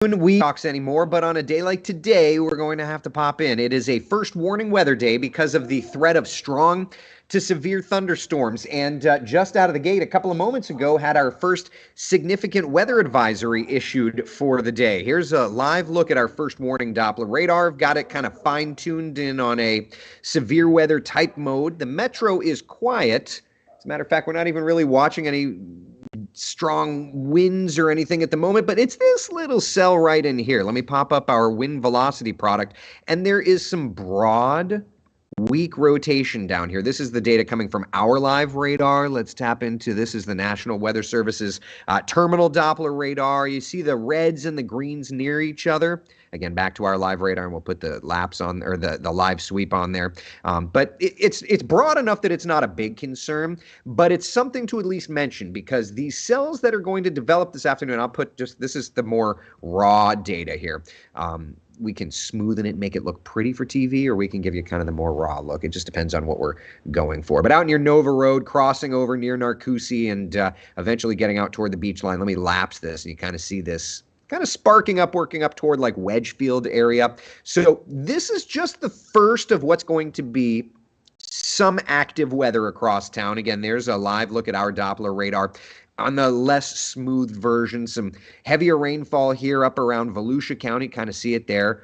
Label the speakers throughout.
Speaker 1: We talks anymore, but on a day like today, we're going to have to pop in. It is a first warning weather day because of the threat of strong to severe thunderstorms. And just out of the gate, a couple of moments ago, had our first significant weather advisory issued for the day. Here's a live look at our first warning Doppler radar. I've got it kind of fine-tuned in on a severe weather type mode. The metro is quiet. As a matter of fact, we're not even really watching any strong winds or anything at the moment, but it's this little cell right in here. Let me pop up our wind velocity product, and there is some broad, weak rotation down here. This is the data coming from our live radar. Let's tap into this is the National Weather Service's terminal Doppler radar. You see the reds and the greens near each other. Again, back to our live radar, and we'll put the laps on, or the live sweep on there. But it's broad enough that it's not a big concern, but it's something to at least mention because these cells that are going to develop this afternoon, I'll put just, this is the more raw data here. We can smoothen it, make it look pretty for TV, or we can give you kind of the more raw look. It just depends on what we're going for. But out near Nova Road, crossing over near Narcoossee, and eventually getting out toward the beach line, let me lapse this, and you kind of see this kind of sparking up, working up toward like Wedgefield area. So this is just the first of what's going to be some active weather across town. Again, there's a live look at our Doppler radar. On the less smooth version, some heavier rainfall here up around Volusia County. Kind of see it there.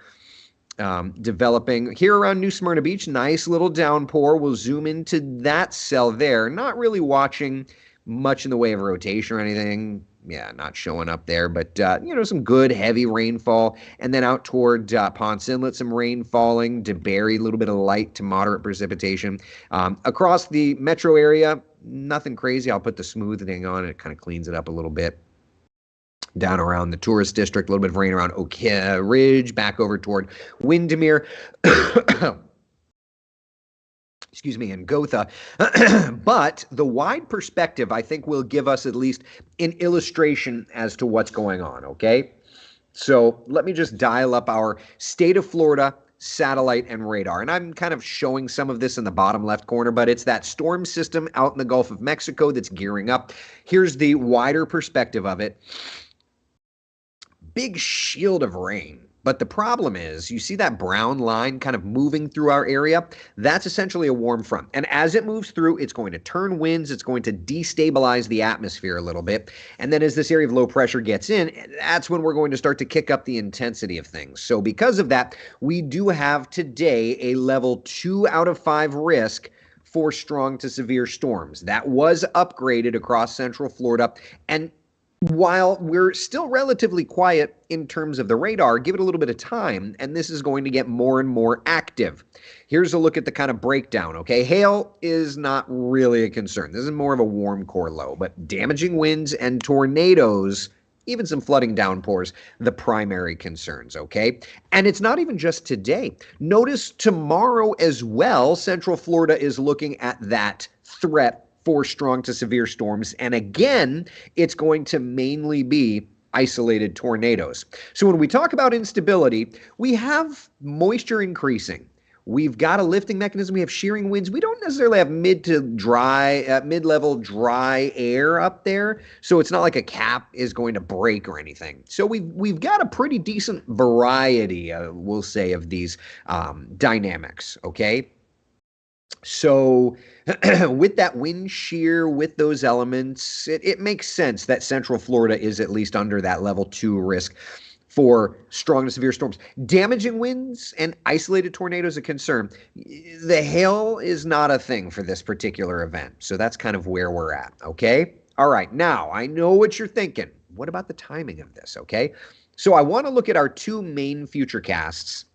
Speaker 1: Developing here around New Smyrna Beach. Nice little downpour. We'll zoom into that cell there. Not really watching much in the way of rotation or anything. Yeah, not showing up there, but, some good heavy rainfall. And then out toward Ponce Inlet, some rain falling. DeBerry, a little bit of light to moderate precipitation. Across the metro area, nothing crazy. I'll put the smoothing on. It kind of cleans it up a little bit. Down around the tourist district, a little bit of rain around Oak Ridge, back over toward Windermere. Excuse me, in Gotha. But the wide perspective, I think, will give us at least an illustration as to what's going on, okay? So let me just dial up our state of Florida satellite and radar. And I'm kind of showing some of this in the bottom left corner, but it's that storm system out in the Gulf of Mexico that's gearing up. Here's the wider perspective of it. Big shield of rain. But the problem is, you see that brown line kind of moving through our area? That's essentially a warm front. And as it moves through, it's going to turn winds. It's going to destabilize the atmosphere a little bit. And then as this area of low pressure gets in, that's when we're going to start to kick up the intensity of things. So because of that, we do have today a level 2 out of 5 risk for strong to severe storms. That was upgraded across Central Florida. And while we're still relatively quiet in terms of the radar, give it a little bit of time, and this is going to get more and more active. Here's a look at the kind of breakdown, okay? Hail is not really a concern. This is more of a warm core low, but damaging winds and tornadoes, even some flooding downpours, the primary concerns, okay? And it's not even just today. Notice tomorrow as well, Central Florida is looking at that threat for strong to severe storms. And again, it's going to mainly be isolated tornadoes. So when we talk about instability, we have moisture increasing. We've got a lifting mechanism. We have shearing winds. We don't necessarily have mid-level dry air up there. So it's not like a cap is going to break or anything. So we've got a pretty decent variety, we'll say, of these dynamics, okay? So with that wind shear, with those elements, it makes sense that Central Florida is at least under that level 2 risk for strong to severe storms. Damaging winds and isolated tornadoes a concern. The hail is not a thing for this particular event. So that's kind of where we're at, okay? All right, now I know what you're thinking. What about the timing of this, okay? So I want to look at our 2 main futurecasts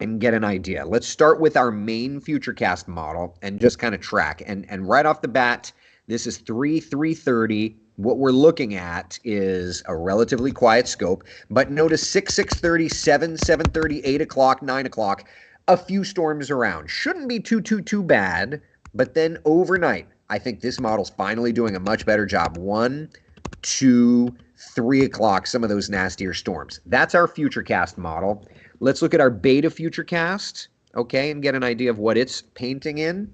Speaker 1: and get an idea. Let's start with our main futurecast model and just kind of track. And right off the bat, this is 3:30. What we're looking at is a relatively quiet scope, but notice 6:30, 7:30, 8 o'clock, 9 o'clock, a few storms around. Shouldn't be too bad, but then overnight, I think this model's finally doing a much better job. 1, 2, 3 o'clock, some of those nastier storms. That's our futurecast model. Let's look at our beta futurecast, okay, and get an idea of what it's painting in.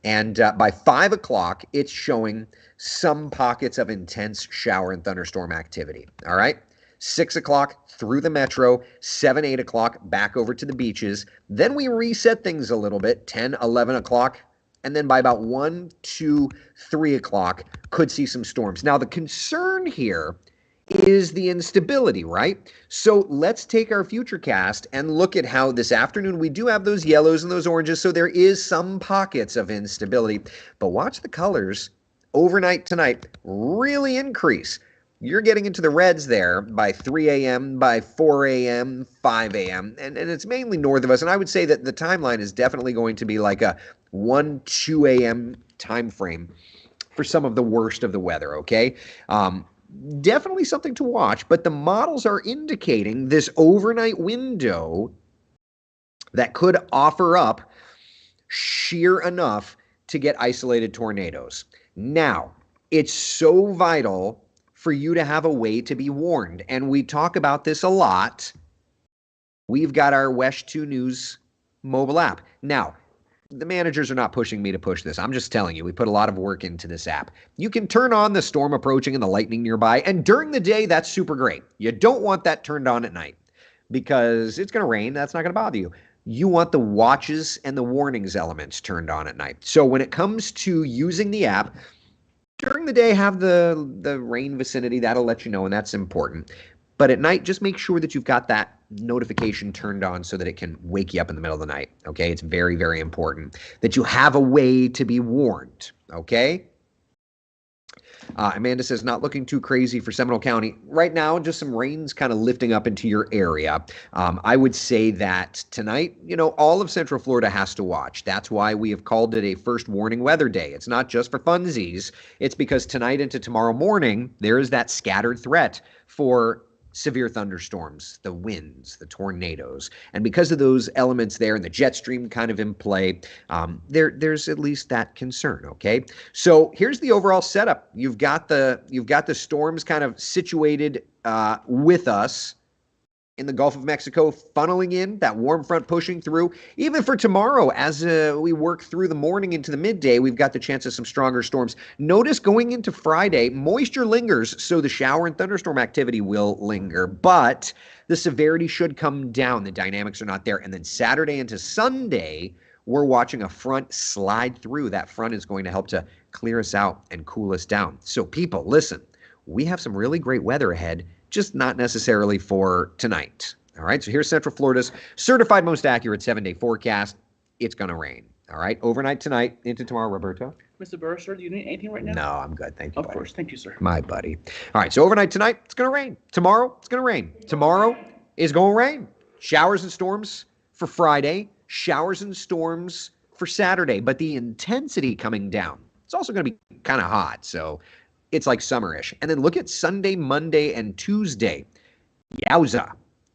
Speaker 1: And by 5 o'clock, it's showing some pockets of intense shower and thunderstorm activity, all right? 6 o'clock through the metro, 7, 8 o'clock back over to the beaches. Then we reset things a little bit, 10, 11 o'clock. And then by about 1, 2, 3 o'clock, could see some storms. Now, the concern here is the instability, right? So let's take our futurecast and look at how this afternoon we do have those yellows and those oranges, so there is some pockets of instability. But watch the colors overnight tonight really increase. You're getting into the reds there by 3 a.m., by 4 a.m., 5 a.m., and it's mainly north of us. And I would say that the timeline is definitely going to be like a 1, 2 a.m. time frame for some of the worst of the weather, okay? Definitely something to watch, but the models are indicating this overnight window that could offer up sheer enough to get isolated tornadoes. Now, it's so vital for you to have a way to be warned, and we talk about this a lot. We've got our WESH 2 News mobile app. Now, the managers are not pushing me to push this. I'm just telling you, we put a lot of work into this app. You can turn on the storm approaching and the lightning nearby, and during the day, that's super great. You don't want that turned on at night because it's going to rain. That's not going to bother you. You want the watches and the warnings elements turned on at night. So when it comes to using the app, during the day, have the rain vicinity. That'll let you know, and that's important. But at night, just make sure that you've got that notification turned on so that it can wake you up in the middle of the night, okay? It's very, very important that you have a way to be warned, okay? Amanda says, not looking too crazy for Seminole County. Right now, just some rain's kind of lifting up into your area. I would say that tonight, all of Central Florida has to watch. That's why we have called it a first warning weather day. It's not just for funsies. It's because tonight into tomorrow morning, there is that scattered threat for severe thunderstorms, the winds, the tornadoes. And because of those elements there and the jet stream kind of in play, there's at least that concern, okay? So here's the overall setup. You've got the storms kind of situated with us in the Gulf of Mexico, funneling in, that warm front pushing through. Even for tomorrow, as we work through the morning into the midday, we've got the chance of some stronger storms. Notice going into Friday, moisture lingers, so the shower and thunderstorm activity will linger, but the severity should come down. The dynamics are not there. And then Saturday into Sunday, we're watching a front slide through. That front is going to help to clear us out and cool us down. So people, listen, we have some really great weather ahead, just not necessarily for tonight. All right, so here's Central Florida's certified most accurate 7-day forecast. It's going to rain. All right, overnight tonight into tomorrow, Roberto.
Speaker 2: Mr. Burr, sir, do you need anything right now?
Speaker 1: No, I'm good. Thank you,
Speaker 2: Of course. Thank you, sir.
Speaker 1: My buddy. All right, so overnight tonight, it's going to rain. Tomorrow, it's going to rain. Tomorrow is going to rain. Showers and storms for Friday. Showers and storms for Saturday. But the intensity coming down. It's also going to be kind of hot, so it's like summerish. And then look at Sunday, Monday, and Tuesday. Yowza.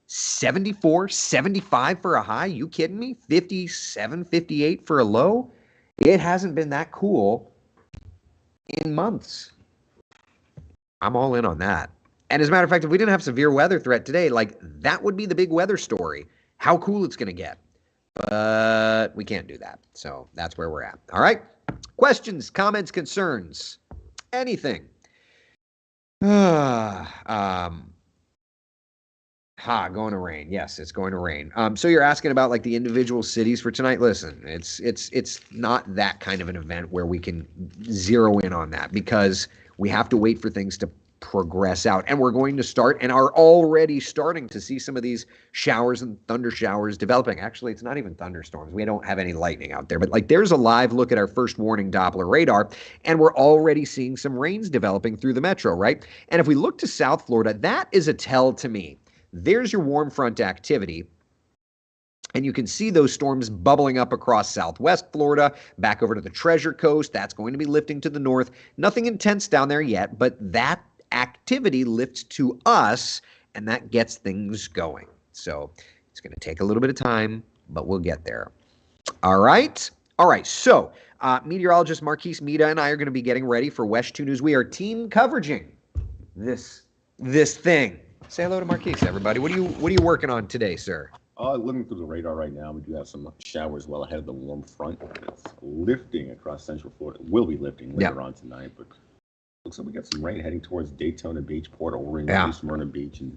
Speaker 1: 74, 75 for a high. You kidding me? 57, 58 for a low. It hasn't been that cool in months. I'm all in on that. And as a matter of fact, if we didn't have severe weather threat today, that would be the big weather story. How cool it's going to get. But we can't do that. So that's where we're at. All right. Questions, comments, concerns, anything. Going to rain. Yes, it's going to rain. So you're asking about the individual cities for tonight. Listen, it's not that kind of an event where we can zero in on that because we have to wait for things to progress out. And we're going to start and are already starting to see some of these showers and thunder showers developing. Actually, it's not even thunderstorms. We don't have any lightning out there, but there's a live look at our first warning Doppler radar, and we're already seeing some rains developing through the metro, right? And if we look to South Florida, that is a tell to me. There's your warm front activity. And you can see those storms bubbling up across Southwest Florida, back over to the Treasure Coast. That's going to be lifting to the north. Nothing intense down there yet, but that activity lifts to us, and that gets things going. So it's going to take a little bit of time, but we'll get there. All right. So meteorologist Marquise Mita and I are going to be getting ready for WESH 2 News. We are team coveraging this thing. Say hello to Marquise, everybody. What are you working on today, sir?
Speaker 3: Looking through the radar right now, we do have some showers well ahead of the warm front. It's lifting across Central Florida. It will be lifting later on tonight, but looks like we got some rain heading towards Daytona Beach, Port Orange, Smyrna Beach, and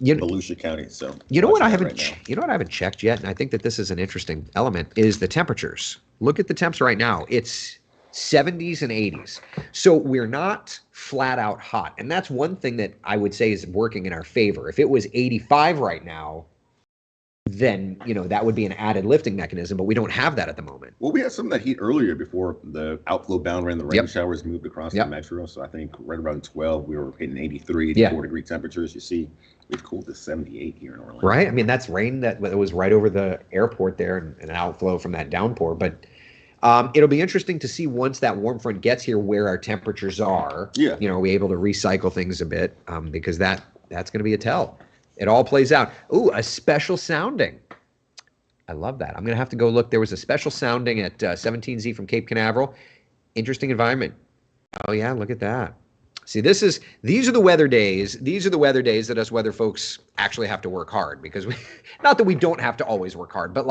Speaker 3: Volusia County. So
Speaker 1: you know what I
Speaker 3: watching that
Speaker 1: haven't
Speaker 3: right now.
Speaker 1: you know what I haven't checked yet, and I think that this is an interesting element, is the temperatures. Look at the temps right now. It's 70s and 80s. So we're not flat out hot. And that's one thing that I would say is working in our favor. If it was 85 right now, then, that would be an added lifting mechanism, but we don't have that at the moment.
Speaker 3: Well, we had some of that heat earlier before the outflow boundary and the rain showers moved across the metro. So I think right around 12, we were hitting 83, 84 degree temperatures. You see, we've cooled to 78 here in Orlando.
Speaker 1: Right. I mean, that's rain that was right over the airport there and an outflow from that downpour. But it'll be interesting to see once that warm front gets here where our temperatures are.
Speaker 3: Yeah.
Speaker 1: Are we able to recycle things a bit? Because that's going to be a tell. It all plays out. Ooh, a special sounding. I love that. I'm going to have to go look. There was a special sounding at 17Z from Cape Canaveral. Interesting environment. Oh, yeah, look at that. See, these are the weather days. These are the weather days that us weather folks actually have to work hard, because not that we don't have to always work hard, but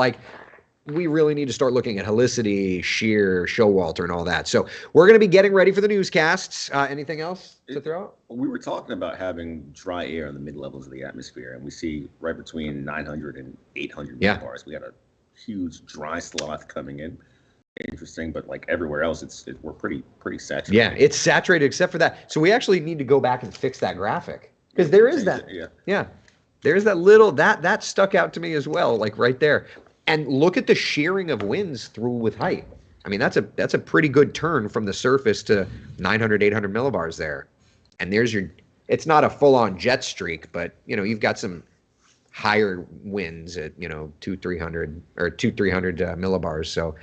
Speaker 1: we really need to start looking at helicity, shear, Showalter, and all that. So we're going to be getting ready for the newscasts. Anything else to throw out?
Speaker 3: We were talking about having dry air in the mid-levels of the atmosphere, and we see right between 900 and 800 millibars. We got a huge dry swath coming in. Interesting, but like everywhere else, we're pretty saturated.
Speaker 1: Yeah, it's saturated except for that. So we actually need to go back and fix that graphic, because there is that. Yeah, there's that little that stuck out to me as well, like right there. And look at the shearing of winds through with height. I mean, that's a pretty good turn from the surface to 900, 800 millibars there. And there's it's not a full-on jet streak, but, you've got some higher winds at, 200-300 millibars. So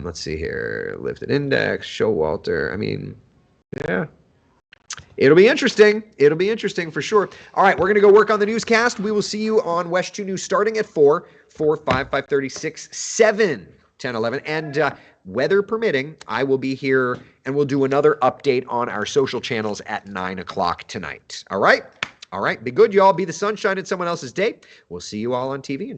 Speaker 1: let's see here. Lifted index, Showalter. I mean, yeah. It'll be interesting. It'll be interesting for sure. All right, we're going to go work on the newscast. We will see you on West 2 News starting at 4, 5, 5:30, 6, 7, 10, 11. And weather permitting, I will be here, and we'll do another update on our social channels at 9 o'clock tonight. All right? All right. Be good, y'all. Be the sunshine in someone else's day. We'll see you all on TV.